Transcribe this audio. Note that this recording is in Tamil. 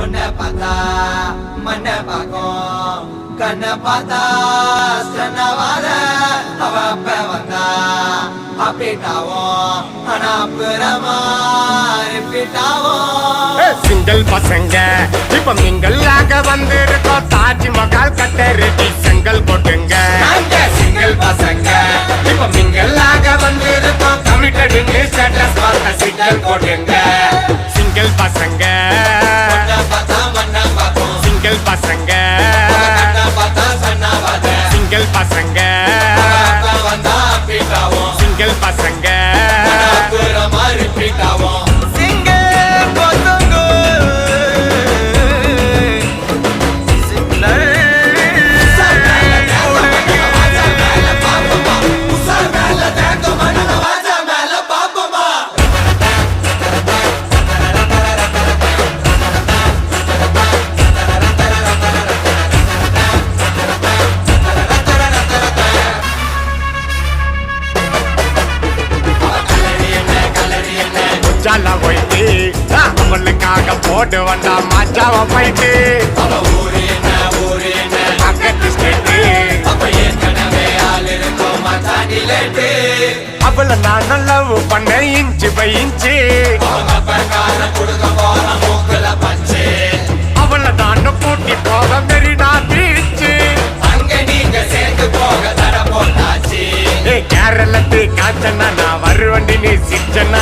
உன்னை பார்த்தா மண்ணை பார்க்கும் கண்ணை பார்த்தா ஸ்டன்னவாத அவ அப்ப வந்தா அப்பீட்டாவும் ஆனா அப்புறமா ரிப்பீட்டாவும் சிங்கிள் பசங்க இப்ப மிங்கல்லாக வந்திருக்கோம் தாஜ்மஹால் கட்ட ரெடி செங்கல் போட்டுங்க சிங்கிள் பசங்க இப்ப மிங்கல்லாக வந்திருக்கோம் கமிட்டடு ஸ்டேட்டஸ் பார்த்த சிங்கிள் போட்டுங்க சிங்கிள் பசங்க உன்னை பார்த்தா மண்ணை பார்க்கும் சிங்கிள் பசங்க கண்ணை பார்த்தா சன்னவாத சிங்கிள் பசங்க அப்ப வந்தா அப்பீட்டாவும் சிங்கிள் பசங்க அப்புறமா ரிப்பீட்டாவும் ஜாலா போயிட்டு அவளுக்காக போட்டு வந்தா மாச்சாவ போயிட்டு பக்கத்து ஸ்டேட்டு அவளை நான் லவ் பண்ண இன்ச்சு பை இன்ச்சு அவளை நான் கூட்டி போக மெரினா பீச்சு கேரளத்து காய்ச்சனா நான் வருவண்டி நீ சிச்சனா